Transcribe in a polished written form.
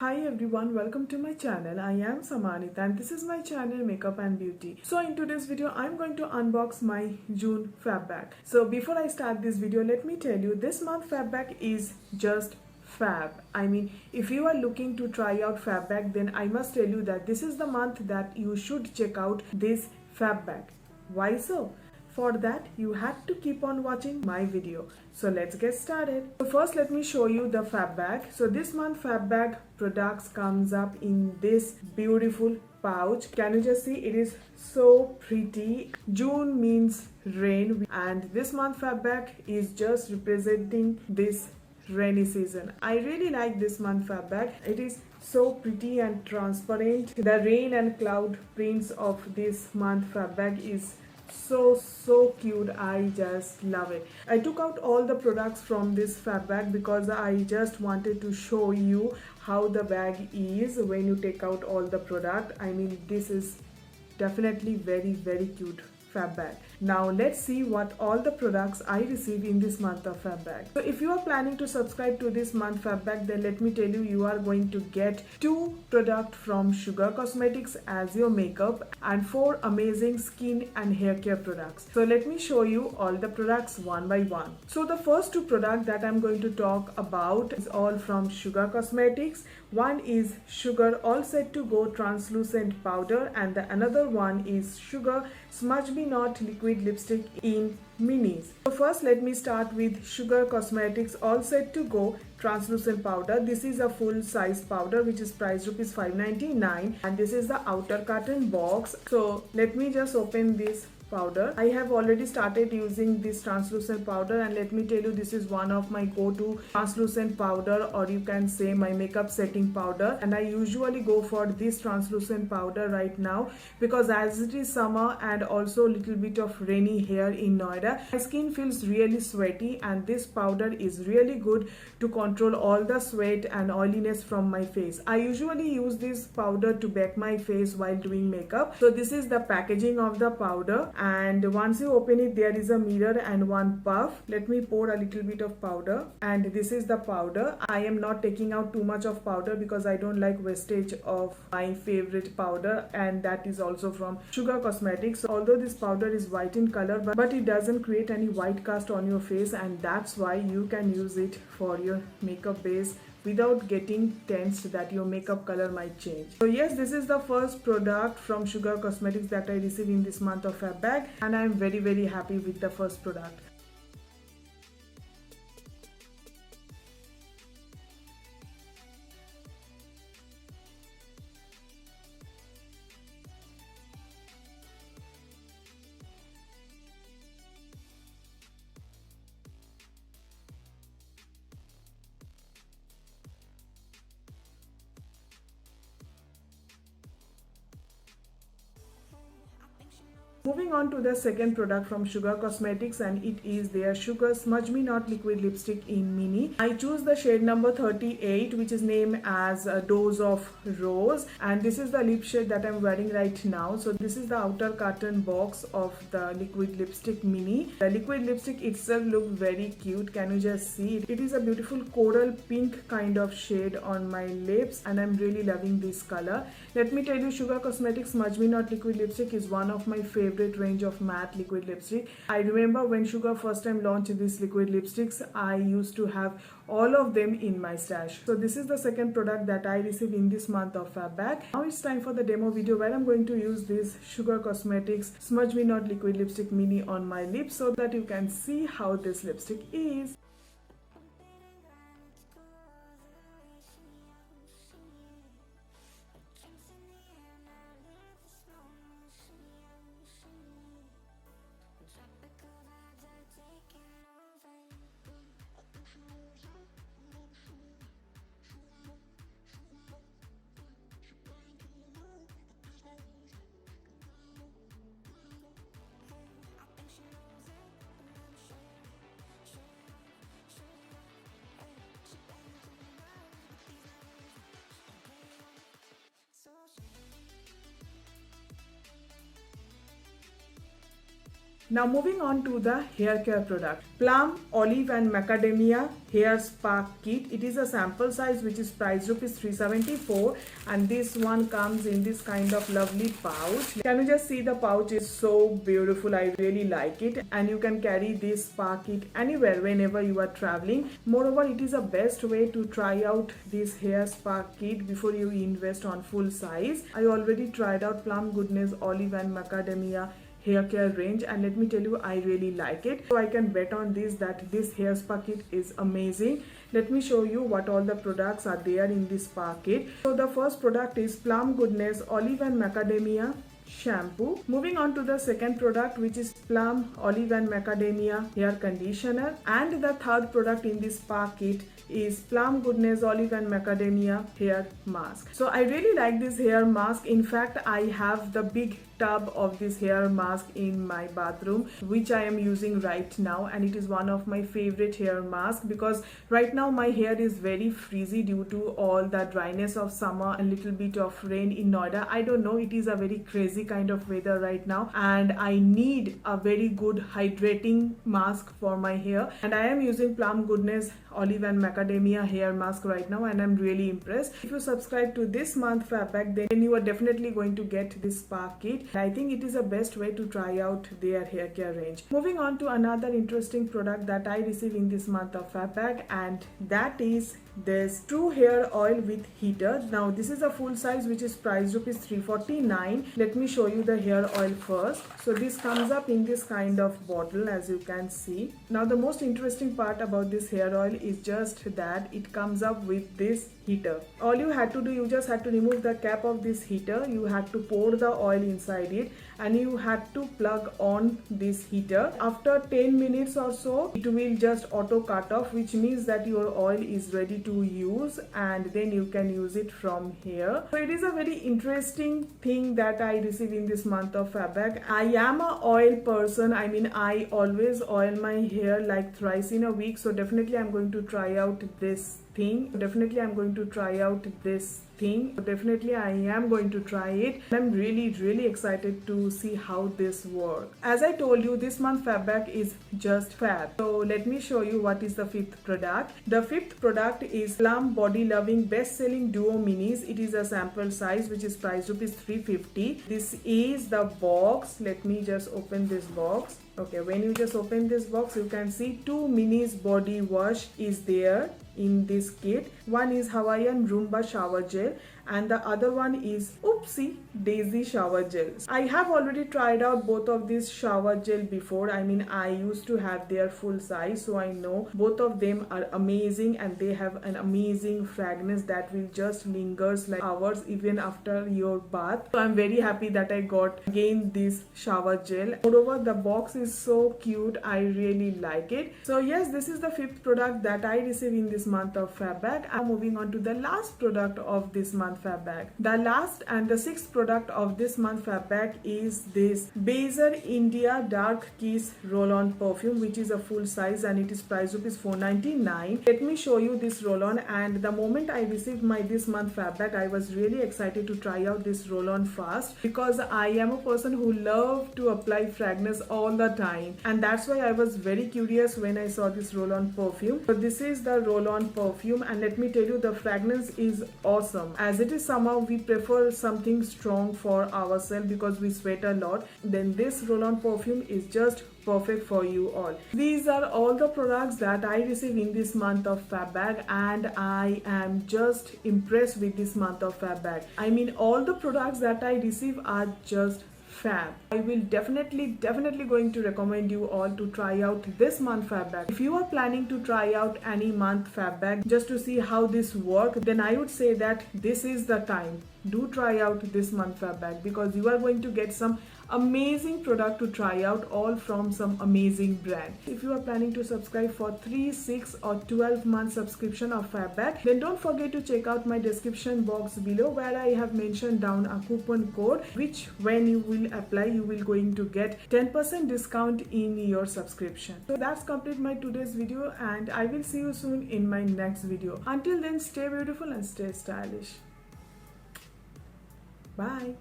Hi everyone, welcome to my channel. I am Samanita and this is my channel Makeup and Beauty. So in today's video, I'm going to unbox my June fab bag. So before I start this video, let me tell you this month fab bag is just fab. I mean, if you are looking to try out fab bag, then I must tell you that this is the month that you should check out this fab bag. Why so? For that, you had to keep on watching my video. So let's get started. So first, let me show you the fab bag. So this month fab bag products comes up in this beautiful pouch. Can you just see? It is so pretty. June means rain, and this month fab bag is just representing this rainy season. I really like this month fab bag. It is so pretty and transparent. The rain and cloud prints of this month fab bag is so cute. I just love it. I took out all the products from this fab bag because I just wanted to show you how the bag is when you take out all the product. I mean, this is definitely very cute fab bag. Now let's see what all the products I receive in this month of fab bag. So if you are planning to subscribe to this month fab bag, then let me tell you, you are going to get 2 products from Sugar Cosmetics as your makeup and 4 amazing skin and hair care products. So let me show you all the products one by one. So the first 2 products that I'm going to talk about is all from Sugar Cosmetics. One is Sugar All Set to Go Translucent Powder and the another one is Sugar Smudge Me Not Liquid Lipstick in Minis. So first let me start with Sugar Cosmetics All Set to Go Translucent Powder. This is a full size powder which is priced rupees 599 and this is the outer carton box. So let me just open this powder. I have already started using this translucent powder and let me tell you, this is one of my go-to translucent powder, or you can say my makeup setting powder, and I usually go for this translucent powder right now because as it is summer and also a little bit of rainy here in Noida, my skin feels really sweaty and this powder is really good to control all the sweat and oiliness from my face. I usually use this powder to bake my face while doing makeup. So this is the packaging of the powder, and once you open it, there is a mirror and one puff. Let me pour a little bit of powder, and this is the powder. I am not taking out too much of powder because I don't like wastage of my favorite powder, and that is also from Sugar Cosmetics. Although this powder is white in color, but it doesn't create any white cast on your face, and that's why you can use it for your makeup base without getting tensed that your makeup color might change. So yes, this is the first product from Sugar Cosmetics that I received in this month of fab bag, and I am very happy with the first product. Moving on to the second product from Sugar Cosmetics, and it is their Sugar Smudge Me Not Liquid Lipstick in Mini. I choose the shade number 38, which is named as a Dose of Rose, and this is the lip shade that I'm wearing right now. So this is the outer carton box of the liquid lipstick mini. The liquid lipstick itself looks very cute. Can you just see it? It is a beautiful coral pink kind of shade on my lips, and I'm really loving this color. Let me tell you, Sugar Cosmetics Smudge Me Not Liquid Lipstick is one of my favorite range of matte liquid lipstick. I remember when Sugar first time launched these liquid lipsticks, I used to have all of them in my stash. So this is the second product that I received in this month of fab bag. Now it's time for the demo video where I'm going to use this Sugar Cosmetics Smudge Me Not Liquid Lipstick Mini on my lips so that you can see how this lipstick is. Now moving on to the hair care product. Plum, Olive and Macadamia Hair Spa Kit. It is a sample size which is priced rupees 374, and this one comes in this kind of lovely pouch. Can you just see the pouch is so beautiful? I really like it, and you can carry this spa kit anywhere whenever you are traveling. Moreover, it is a best way to try out this hair spa kit before you invest on full size. I already tried out Plum Goodness Olive and Macadamia hair care range, and let me tell you, I really like it. So I can bet on this that this hair spa kit is amazing. Let me show you what all the products are there in this spa kit. So the first product is Plum Goodness Olive and Macadamia shampoo. Moving on to the second product, which is Plum Olive and Macadamia hair conditioner, and the third product in this spa kit is Plum Goodness Olive and Macadamia hair mask. So I really like this hair mask. In fact, I have the big tub of this hair mask in my bathroom, which I am using right now, and it is one of my favorite hair masks because right now my hair is very frizzy due to all the dryness of summer and little bit of rain in Noida. I don't know, it is a very crazy kind of weather right now, and I need a very good hydrating mask for my hair, and I am using Plum Goodness Olive and Macadamia hair mask right now, and I'm really impressed. If you subscribe to this month Fab Bag, then you are definitely going to get this spa kit. I think it is the best way to try out their hair care range. Moving on to another interesting product that I received in this month of Fab Bag, and that is this True Hair Oil with Heater. Now this is a full size which is priced rupees 349. Let me show you the hair oil first. So this comes up in this kind of bottle, as you can see. Now the most interesting part about this hair oil is just that it comes up with this heater. All you had to do, you just had to remove the cap of this heater, you had to pour the oil inside it, and you had to plug on this heater. After 10 minutes or so, it will just auto cut off, which means that your oil is ready to use, and then you can use it from here. So it is a very interesting thing that I receive in this month of Fab Bag. I am a oil person. I mean, I always oil my hair like thrice in a week, so definitely I'm going to try out this thing. Definitely I'm going to try out this thing. Definitely I am going to try it. I'm really excited to see how this works. As I told you, this month Fab Bag is just fab. So let me show you what is the fifth product. The fifth product is Plum Body Loving Best Selling Duo Minis. It is a sample size which is priced rupees 350. This is the box. Let me just open this box. Okay, when you just open this box, you can see 2 minis body wash is there in this kit. One is Hawaiian Roomba shower gel, and the other one is Oopsie Daisy shower gel. I have already tried out both of these shower gel before. I mean, I used to have their full size, so I know both of them are amazing, and they have an amazing fragrance that will just lingers like hours even after your bath. So I'm very happy that I got again this shower gel. Moreover, the box is so cute. I really like it. So yes, this is the fifth product that I received in this month of Fab Bag. I'm moving on to the last product of this month Fab Bag. The last and the sixth product of this month Fab Bag is this Bazaar India Dark Kiss Roll-On Perfume, which is a full size, and it is priced rupees 499. Let me show you this roll-on, and the moment I received my this month Fab Bag, I was really excited to try out this roll-on fast, because I am a person who love to apply fragrance all the time, and that's why I was very curious when I saw this roll-on perfume. So this is the roll-on perfume, and let me tell you, the fragrance is awesome. As it is somehow we prefer something strong for ourselves because we sweat a lot, then this roll-on perfume is just perfect for you all. These are all the products that I received in this month of Fab Bag, and I am just impressed with this month of Fab Bag. I mean, all the products that I receive are just fab. I will definitely going to recommend you all to try out this month Fab Bag. If you are planning to try out any month Fab Bag just to see how this works, then I would say that this is the time. Do try out this month Fab Bag, because you are going to get some amazing product to try out, all from some amazing brand. If you are planning to subscribe for 3, 6 or 12 month subscription of Fab Bag, then don't forget to check out my description box below, where I have mentioned down a coupon code, which when you will apply, you will going to get 10% discount in your subscription. So that's complete my today's video, and I will see you soon in my next video. Until then, stay beautiful and stay stylish. Bye.